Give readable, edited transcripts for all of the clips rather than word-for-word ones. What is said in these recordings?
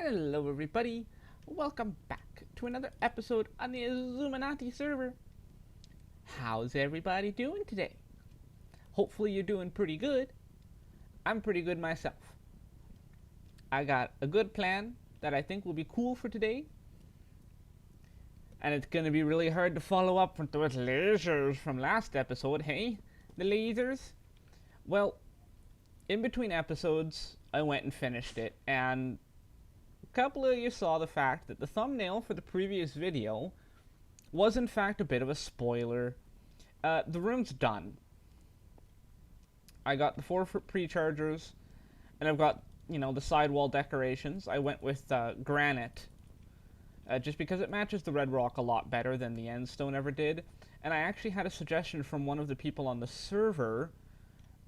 Hello everybody, welcome back to another episode on the Xisuminati server. How's everybody doing today? Hopefully you're doing pretty good. I'm pretty good myself. I got a good plan that I think will be cool for today. And it's gonna be really hard to follow up with those lasers from last episode, hey? The lasers? Well, in between episodes, I went and finished it, and a couple of you saw the fact that the thumbnail for the previous video was in fact a bit of a spoiler. The room's done. I got the 4-foot pre-chargers, and I've got, the sidewall decorations. I went with granite, just because it matches the red rock a lot better than the end stone ever did. And I actually had a suggestion from one of the people on the server.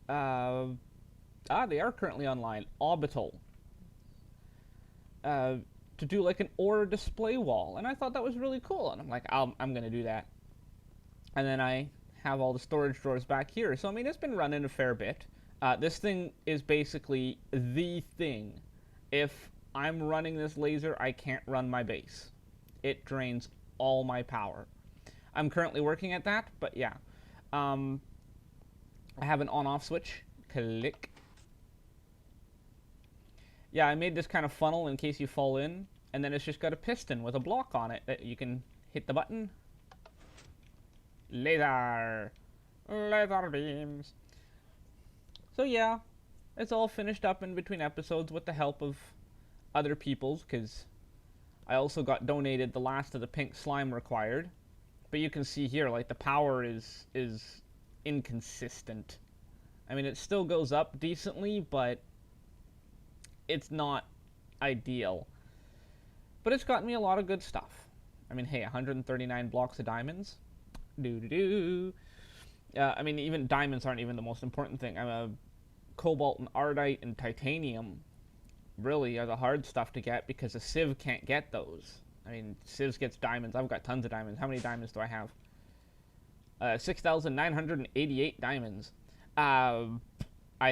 They are currently online. Orbital. To do like an ore display wall, and I thought that was really cool, and I'm like, I'm gonna do that. And then I have all the storage drawers back here, so I mean it's been running a fair bit. This thing is basically the thing. If I'm running this laser, I can't run my base. It drains all my power. I'm currently working at that, but yeah. I have an on-off switch. Click. Yeah, I made this kind of funnel in case you fall in, and then it's just got a piston with a block on it that you can hit the button. Laser! Laser beams! So yeah, it's all finished up in between episodes with the help of other people's, because I also got donated the last of the pink slime required. But you can see here, like, the power is inconsistent. I mean, it still goes up decently, but it's not ideal. But it's gotten me a lot of good stuff. I mean, hey, 139 blocks of diamonds. Doo-doo-doo. I mean, even diamonds aren't even the most important thing. I'm a cobalt and ardite and titanium really are the hard stuff to get, because a sieve can't get those. I mean, Civs gets diamonds. I've got tons of diamonds. How many diamonds do I have? 6,988 diamonds. I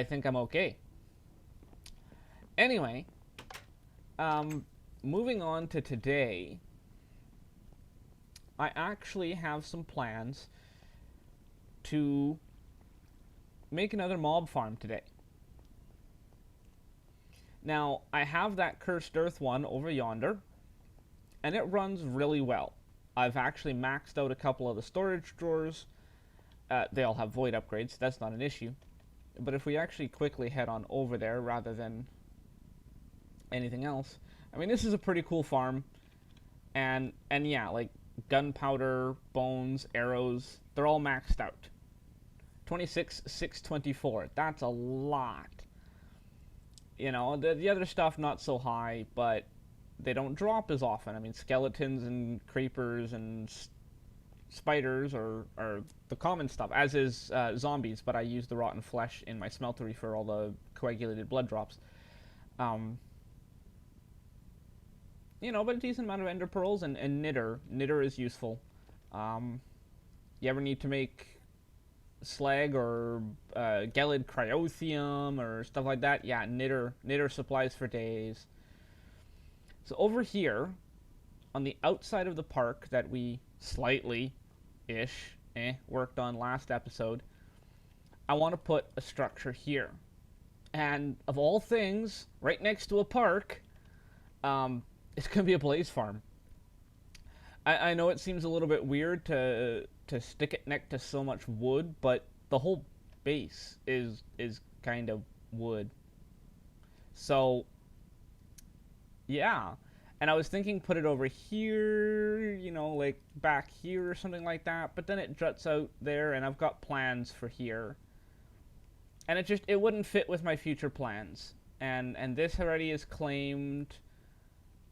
think I'm okay. Anyway, moving on to today, I actually have some plans to make another mob farm today. Now, I have that Cursed Earth one over yonder, and it runs really well. I've actually maxed out a couple of the storage drawers. They all have void upgrades, so that's not an issue. But if we actually quickly head on over there rather than anything else, I mean, this is a pretty cool farm. And yeah, like gunpowder, bones, arrows, they're all maxed out. 26,624. That's a lot. You know, the other stuff not so high, but they don't drop as often. I mean, skeletons and creepers and spiders are the common stuff, as is zombies, but I use the rotten flesh in my smeltery for all the coagulated blood drops. You know, but a decent amount of ender pearls and knitter. Knitter is useful. You ever need to make slag or gelid cryothium or stuff like that? Yeah, knitter supplies for days. So over here, on the outside of the park that we slightly-ish worked on last episode, I want to put a structure here. And of all things, right next to a park, it's going to be a blaze farm. I know it seems a little bit weird to stick it next to so much wood, but the whole base is kind of wood. So, yeah. And I was thinking put it over here, you know, like back here or something like that, but then it juts out there, and I've got plans for here. And it wouldn't fit with my future plans. And this already is claimed,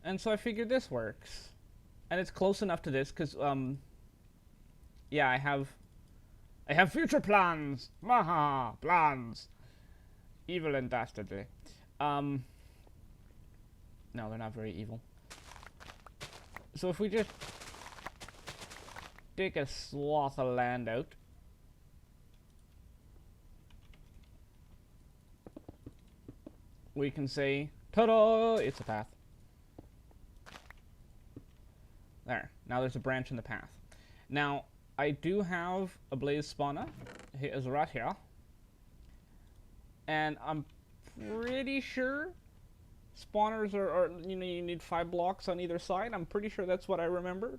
and so I figured this works. And it's close enough to this, because, yeah, I have future plans! Maha! Plans! Evil and dastardly. No, they're not very evil. So if we just take a swath of land out, we can say, ta-da! It's a path. Now there's a branch in the path. Now, I do have a blaze spawner. He is right here. And I'm pretty sure spawners are, you know, you need 5 blocks on either side. I'm pretty sure that's what I remember.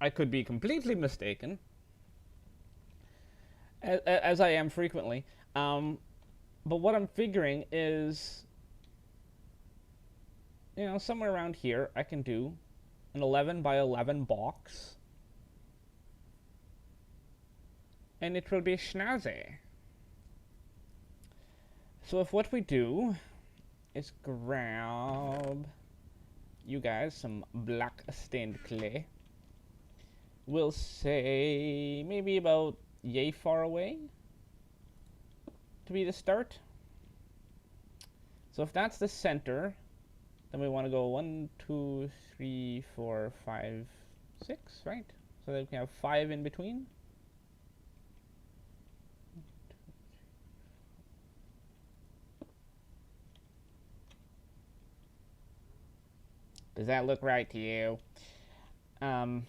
I could be completely mistaken, as I am frequently. But what I'm figuring is, you know, somewhere around here, I can do an 11 by 11 box. And it will be snazzy. So if what we do is grab you guys some black stained clay, we'll say maybe about yay far away to be the start. So if that's the center, then we want to go 1, 2, 3, 4, 5, 6, right? So that we can have 5 in between. Does that look right to you? 1,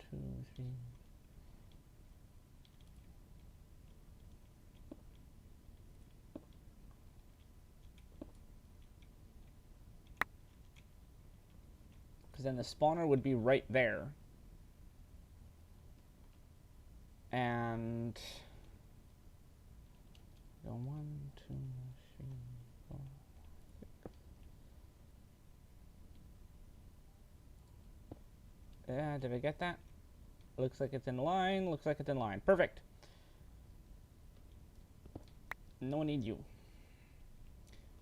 2, 3. Because then the spawner would be right there. And go 1, 2, 3, 4, 6. Did I get that? Looks like it's in line. Looks like it's in line. Perfect. No need you.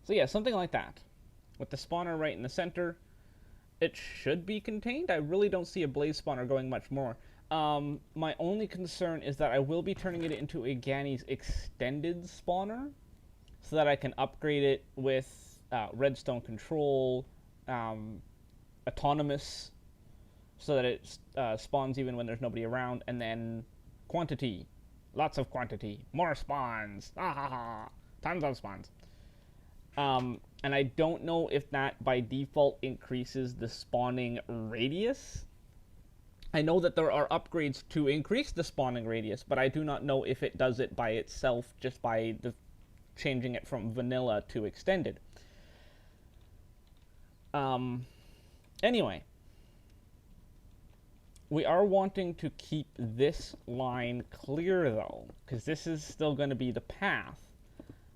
So yeah, something like that. With the spawner right in the center, it should be contained. I really don't see a blaze spawner going much more. My only concern is that I will be turning it into a Gani's extended spawner, so that I can upgrade it with redstone control, autonomous, so that it spawns even when there's nobody around, and then quantity. Lots of quantity. More spawns. Ah, ha, ha. Tons of spawns. And I don't know if that by default increases the spawning radius. I know that there are upgrades to increase the spawning radius, but I do not know if it does it by itself just by changing it from vanilla to extended. Anyway, we are wanting to keep this line clear though, because this is still going to be the path.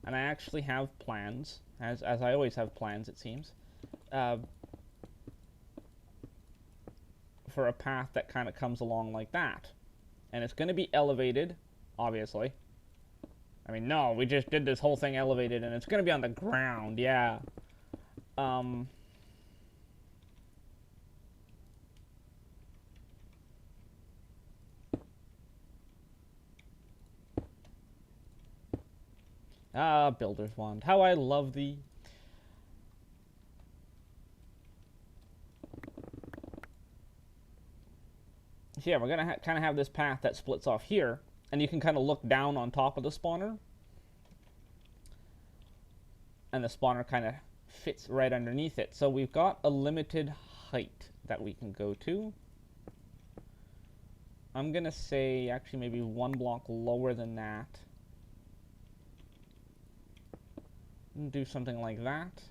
And I actually have plans, as I always have plans it seems, for a path that kind of comes along like that. And it's going to be elevated, obviously. I mean, no, we just did this whole thing elevated, and it's going to be on the ground, yeah. Builder's Wand. How I love thee. So yeah, we're going to kind of have this path that splits off here, and you can kind of look down on top of the spawner. And the spawner kind of fits right underneath it. So we've got a limited height that we can go to. I'm going to say actually maybe 1 block lower than that. And do something like that.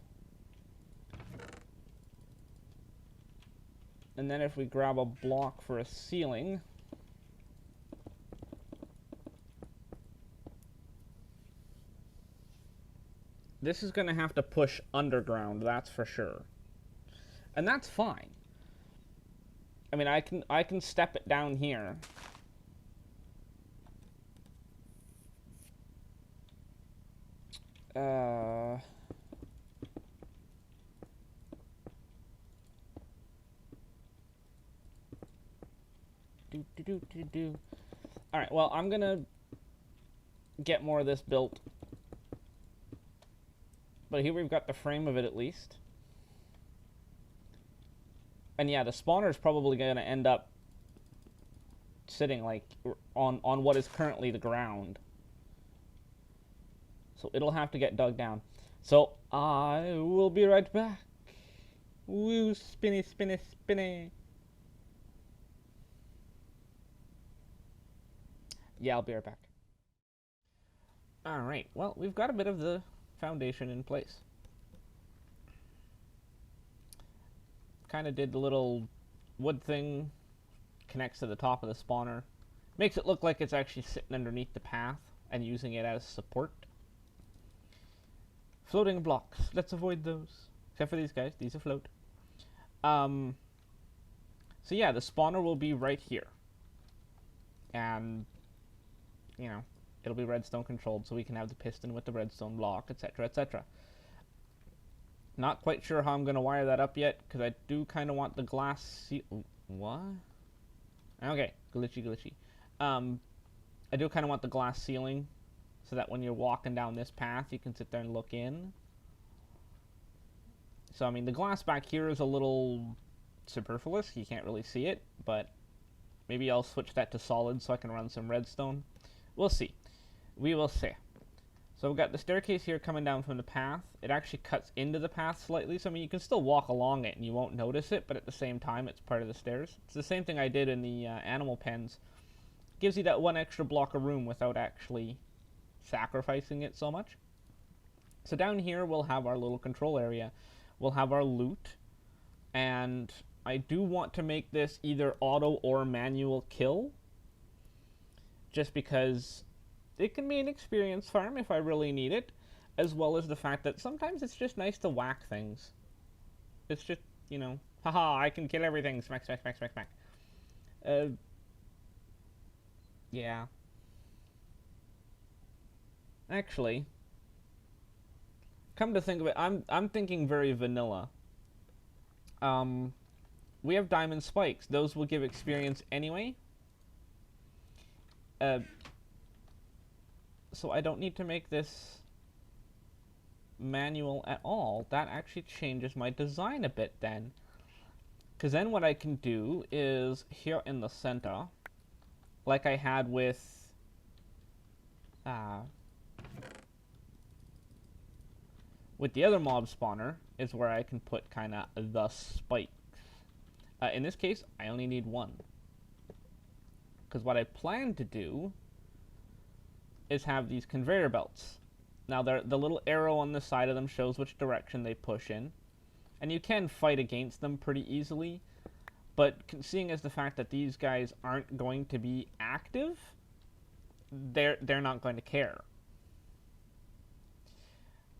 And then if we grab a block for a ceiling, this is going to have to push underground, that's for sure. And that's fine. I mean, I can step it down here. Alright, well, I'm gonna get more of this built. But here we've got the frame of it at least. And yeah, the spawner is probably gonna end up sitting like on what is currently the ground. So it'll have to get dug down. So I will be right back. Woo, spinny, spinny, spinny. Yeah, I'll be right back. Alright, well, we've got a bit of the foundation in place. Kind of did the little wood thing, connects to the top of the spawner. Makes it look like it's actually sitting underneath the path and using it as support. Floating blocks, let's avoid those. Except for these guys, these afloat. So yeah, the spawner will be right here. And, you know, it'll be redstone controlled, so we can have the piston with the redstone block, etc., etc. Not quite sure how I'm going to wire that up yet, because I do kind of want the glass what? Okay, glitchy. I do kind of want the glass ceiling, so that when you're walking down this path, you can sit there and look in. So, I mean, the glass back here is a little superfluous. You can't really see it, but maybe I'll switch that to solid so I can run some redstone. We'll see. We will see. So we've got the staircase here coming down from the path. It actually cuts into the path slightly, so I mean, you can still walk along it and you won't notice it, but at the same time, it's part of the stairs. It's the same thing I did in the animal pens. It gives you that one extra block of room without actually sacrificing it so much. So down here, we'll have our little control area. We'll have our loot, and I do want to make this either auto or manual kill, just because it can be an experience farm if I really need it, as well as the fact that sometimes it's just nice to whack things. It's just, you know, haha, I can kill everything, smack, smack, smack, smack, smack. Yeah. Actually, come to think of it, I'm thinking very vanilla. We have diamond spikes. Those will give experience anyway. So I don't need to make this manual at all. That actually changes my design a bit then. Because then what I can do is here in the center, like I had with the other mob spawner, is where I can put kind of the spikes. In this case, I only need one. Because what I plan to do is have these conveyor belts. Now, the little arrow on the side of them shows which direction they push in. And you can fight against them pretty easily. But seeing as the fact that these guys aren't going to be active, they're not going to care.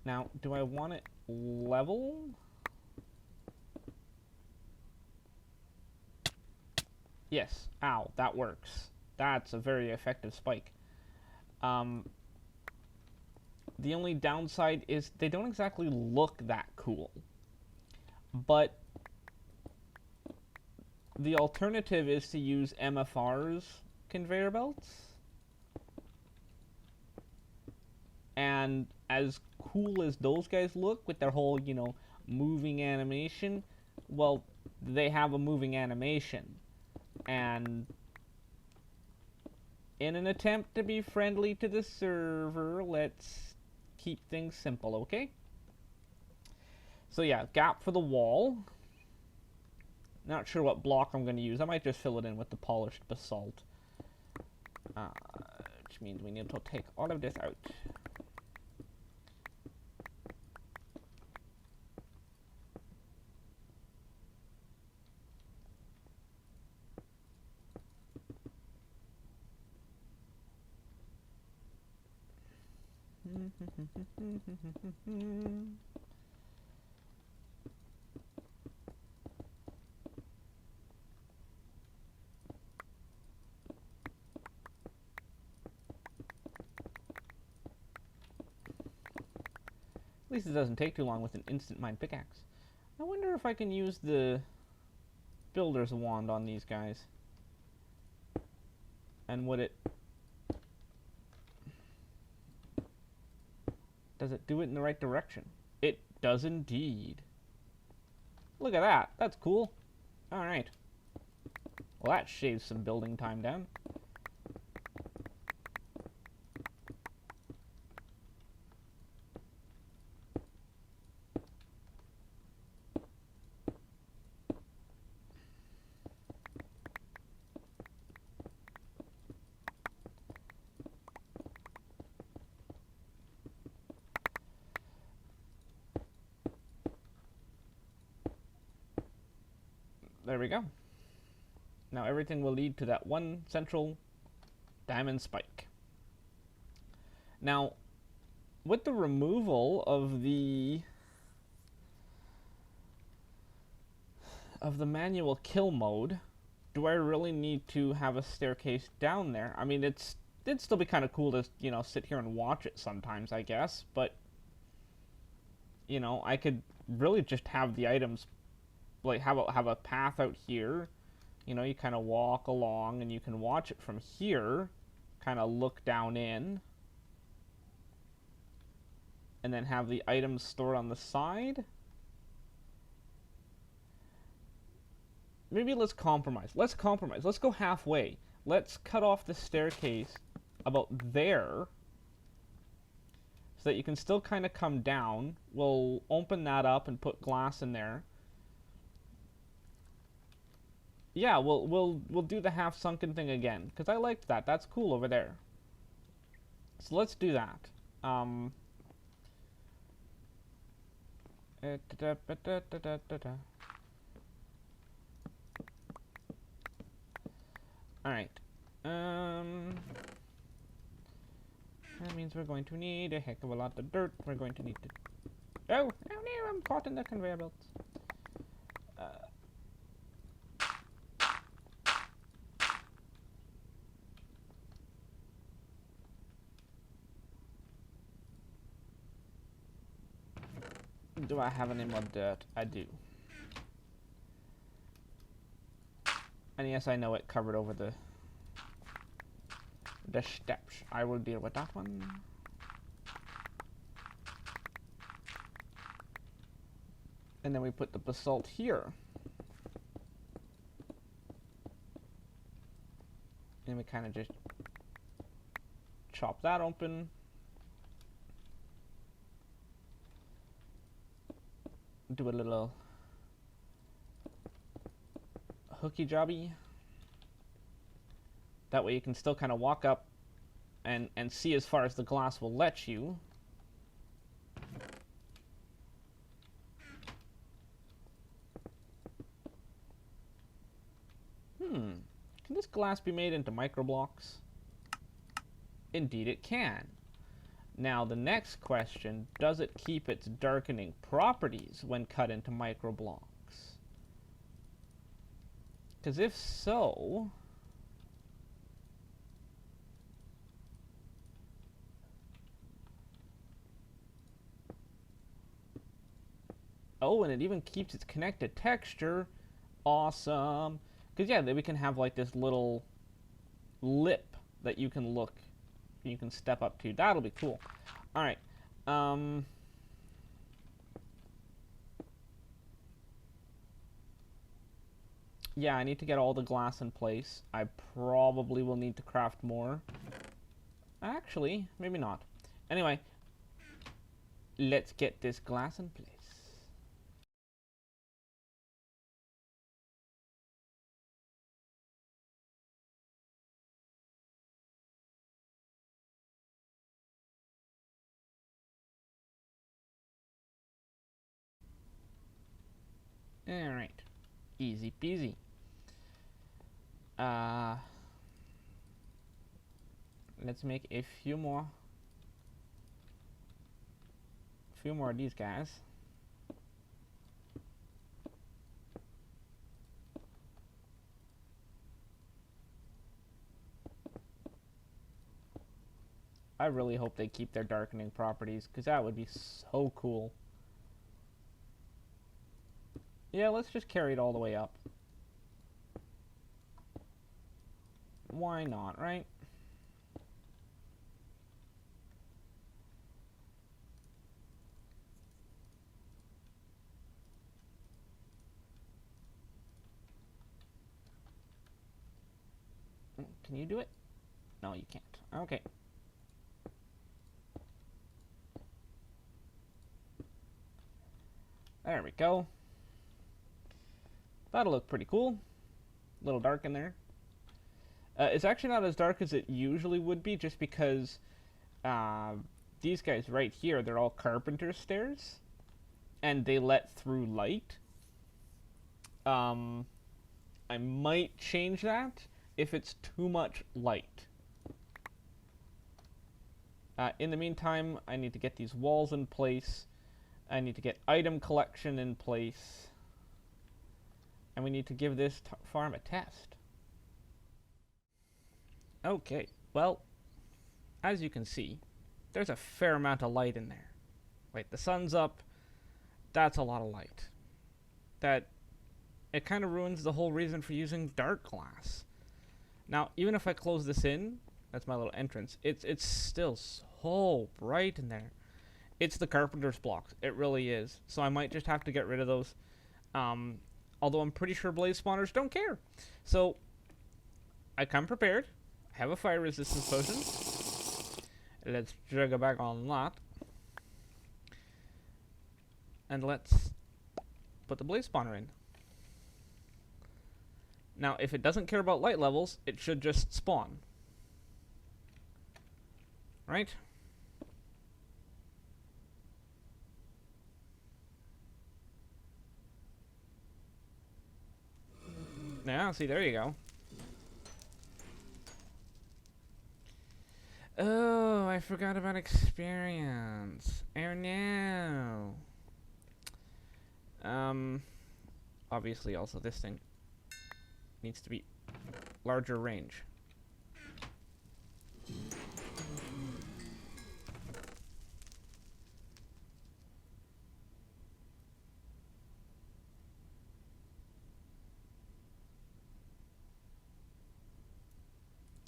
Now, do I want it level? Yes. Ow, that works. That's a very effective spike. The only downside is they don't exactly look that cool. But the alternative is to use MFR's conveyor belts. And as cool as those guys look with their whole, you know, moving animation, well, they have a moving animation. And in an attempt to be friendly to the server, let's keep things simple, okay? So yeah, gap for the wall. Not sure what block I'm going to use. I might just fill it in with the polished basalt. Which means we need to take all of this out. At least it doesn't take too long with an instant mine pickaxe. I wonder if I can use the builder's wand on these guys. And would it... Does it do it in the right direction? It does indeed. Look at that. That's cool. Alright. Well, that shaves some building time down. there we go. Now everything will lead to that one central diamond spike. Now, with the removal of the manual kill mode, do I really need to have a staircase down there? I mean, it'd still be kind of cool to, you know, sit here and watch it sometimes, I guess, but, you know, I could really just have the items, like, have a path out here. You know, you kind of walk along and you can watch it from here, kind of look down in, and then have the items stored on the side. Maybe let's compromise. Let's compromise. Let's go halfway. Let's cut off the staircase about there so that you can still kind of come down. We'll open that up and put glass in there. Yeah, we'll do the half sunken thing again because I liked that. That's cool over there. So let's do that. Alright. That means we're going to need a heck of a lot of dirt. We're going to need to... Oh no, I'm caught in the conveyor belts. Do I have any more dirt? I do. And yes, I know it covered over the steps. I will deal with that one. And then we put the basalt here. And we kind of just chop that open. Do a little hooky jobby. That way you can still kind of walk up and see as far as the glass will let you. Can this glass be made into microblocks? Indeed it can. Now the next question, does it keep its darkening properties when cut into microblocks? Because if so... Oh, and it even keeps its connected texture. Awesome. Because yeah, then we can have like this little lip that you can look, you can step up to. That'll be cool. All right. Yeah, I need to get all the glass in place. I probably will need to craft more. Actually, maybe not. Anyway, let's get this glass in place. Alright. Easy peasy. Let's make a few more of these guys. I really hope they keep their darkening properties, because that would be so cool. Yeah, let's just carry it all the way up. Why not, right? Can you do it? No, you can't. Okay. There we go. That'll look pretty cool. A little dark in there. It's actually not as dark as it usually would be, just because these guys right here, they're all carpenter stairs, and they let through light. I might change that if it's too much light. In the meantime, I need to get these walls in place. I need to get item collection in place. And we need to give this farm a test. Okay, well, as you can see, there's a fair amount of light in there. Wait, the sun's up. That's a lot of light. It kind of ruins the whole reason for using dark glass. Now, even if I close this in, that's my little entrance, it's still so bright in there. It's the carpenter's blocks. It really is. So I might just have to get rid of those. Although I'm pretty sure blaze spawners don't care. So I come prepared. I have a fire resistance potion. Let's jug a back on that. And let's put the blaze spawner in. Now, if it doesn't care about light levels, it should just spawn. Right? Yeah, see, there you go. Oh, I forgot about experience. Oh no. Obviously also this thing needs to be larger range.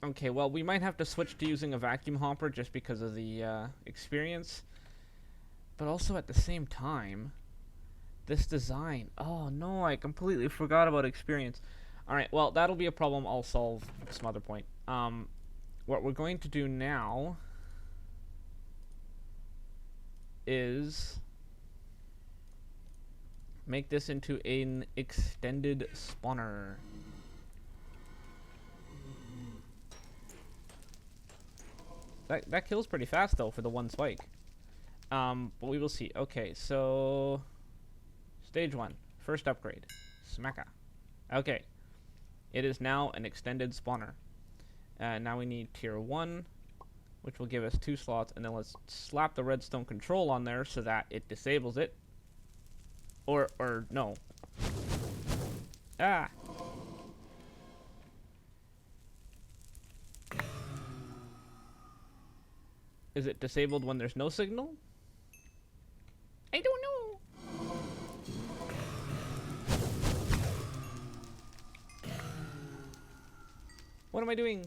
Okay, well, we might have to switch to using a vacuum hopper just because of the experience. But also at the same time, this design. Oh no, I completely forgot about experience. Alright, well, that'll be a problem I'll solve some other point. What we're going to do now is make this into an extended spawner. That kills pretty fast though for the one spike. But we will see. Okay, so stage 1, first upgrade, Smacka. Okay, it is now an extended spawner. Now we need tier 1, which will give us 2 slots, and then let's slap the redstone control on there so that it disables it. Or no. Ah. Is it disabled when there's no signal? I don't know. What am I doing?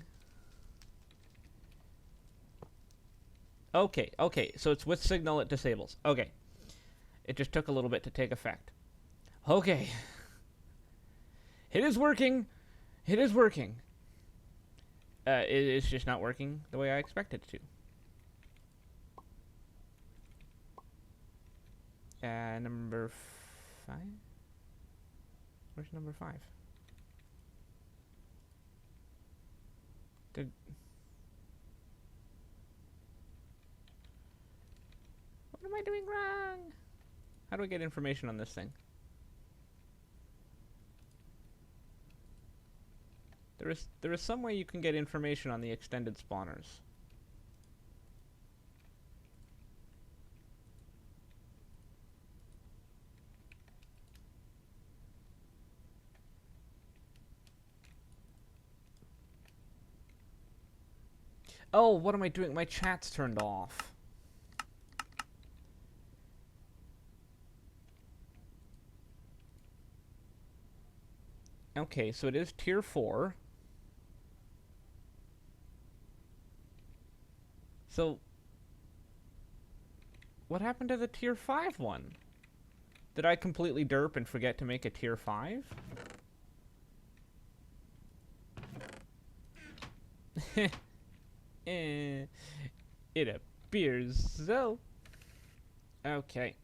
Okay, so it's with signal it disables. Okay. It just took a little bit to take effect. Okay. It is working. It is working. It's just not working the way I expected it to. Number 5? Where's number 5? What am I doing wrong? How do I get information on this thing? There is some way you can get information on the extended spawners. Oh, what am I doing? My chat's turned off. Okay, so it is tier 4. So, what happened to the tier 5 one? Did I completely derp and forget to make a tier 5? It appears so. Okay.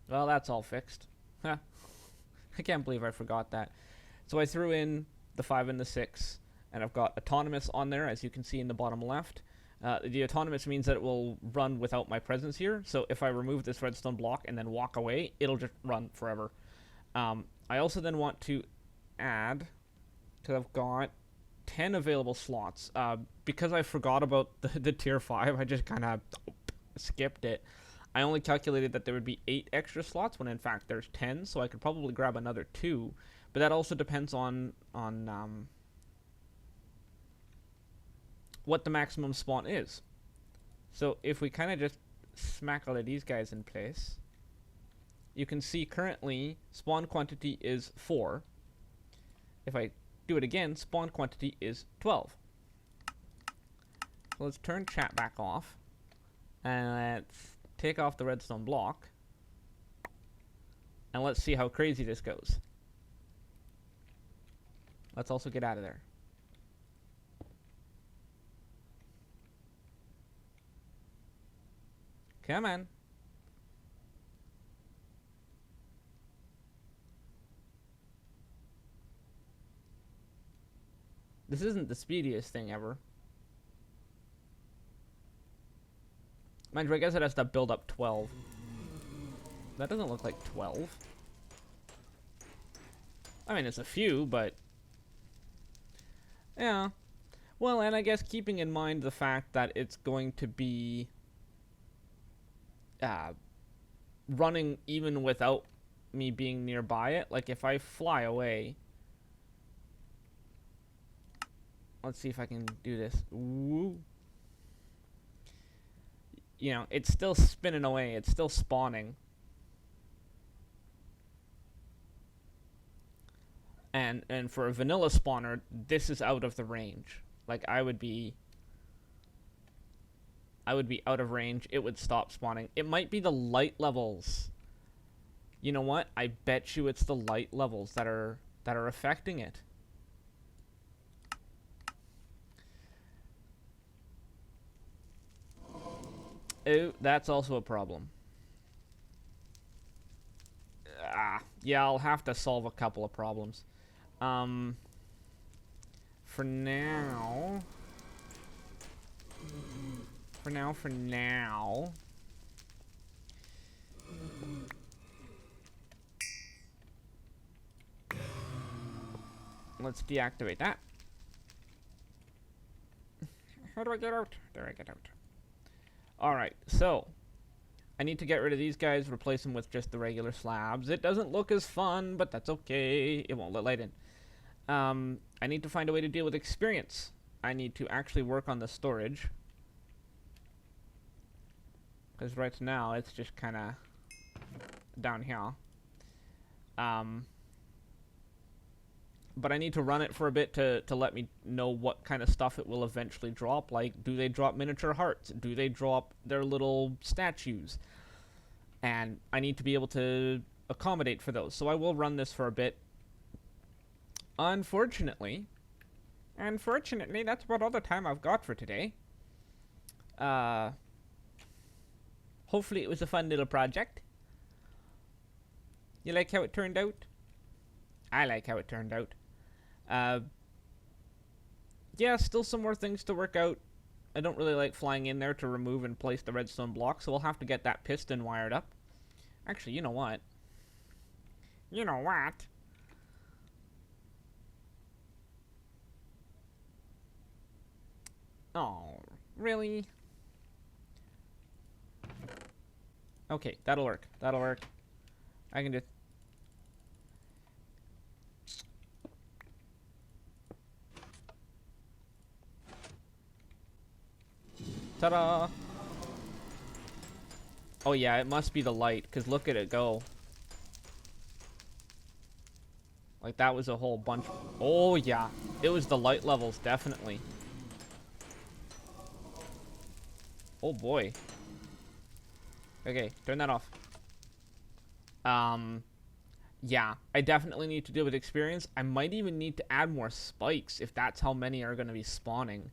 Well, that's all fixed. Huh. I can't believe I forgot that. So I threw in the 5 and the 6, and I've got autonomous on there, as you can see in the bottom left. The autonomous means that it will run without my presence here, so if I remove this redstone block and then walk away, it'll just run forever. I also then want to add because I've got 10 available slots. Because I forgot about the tier 5, I just kind of skipped it. I only calculated that there would be 8 extra slots when in fact there's 10, so I could probably grab another 2. But that also depends on what the maximum spawn is. So if we kind of just smack all of these guys in place, you can see currently spawn quantity is 4. If I do it again, spawn quantity is 12. So let's turn chat back off, and let's take off the redstone block, and let's see how crazy this goes. Let's also get out of there. Come on. This isn't the speediest thing ever. Mind you, I guess it has to build up 12. That doesn't look like 12. I mean, it's a few, but... yeah. Well, and I guess keeping in mind the fact that it's going to be... running even without me being nearby it. Like, if I fly away... let's see if I can do this. Woo. You know, it's still spinning away. It's still spawning. And for a vanilla spawner, this is out of the range. Like, I would be out of range. It would stop spawning. It might be the light levels. You know what? I bet you it's the light levels that are affecting it. Oh, that's also a problem. Yeah, I'll have to solve a couple of problems. For now... let's deactivate that. How do I get out? There, I get out. Alright, so I need to get rid of these guys, replace them with just the regular slabs. It doesn't look as fun, but that's okay. It won't let light in. I need to find a way to deal with experience. I need to actually work on the storage. Because right now, it's just kind of down here. But I need to run it for a bit to let me know what kind of stuff it will eventually drop. Like, do they drop miniature hearts? Do they drop their little statues? And I need to be able to accommodate for those. So I will run this for a bit. Unfortunately, that's about all the time I've got for today. Hopefully it was a fun little project. You like how it turned out? I like how it turned out. Yeah, still some more things to work out. I don't really like flying in there to remove and place the redstone block, so we'll have to get that piston wired up. Actually, you know what? You know what? Oh, really? Okay, that'll work. That'll work. I can just... ta-da! Oh yeah, it must be the light, because look at it go. Like, that was a whole bunch. Oh yeah, it was the light levels, definitely. Oh boy. Okay, turn that off. Yeah, I definitely need to deal with experience. I might even need to add more spikes if that's how many are going to be spawning.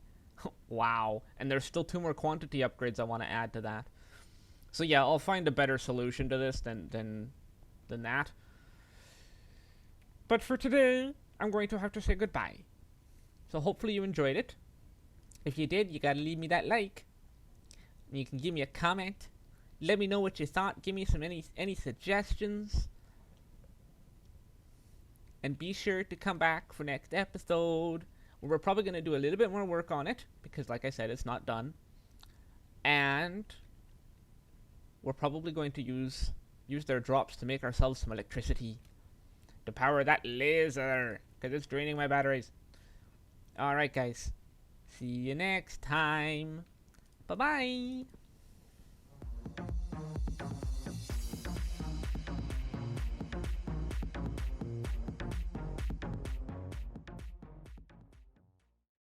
Wow. And there's still 2 more quantity upgrades I want to add to that. So yeah, I'll find a better solution to this than that. But for today, I'm going to have to say goodbye. So hopefully you enjoyed it. If you did, you gotta leave me that like. You can give me a comment. Let me know what you thought. Give me some any suggestions. And be sure to come back for next episode. We're probably going to do a little bit more work on it because, like I said, it's not done. And we're probably going to use their drops to make ourselves some electricity to power that laser because it's draining my batteries. Alright, guys. See you next time. Bye-bye.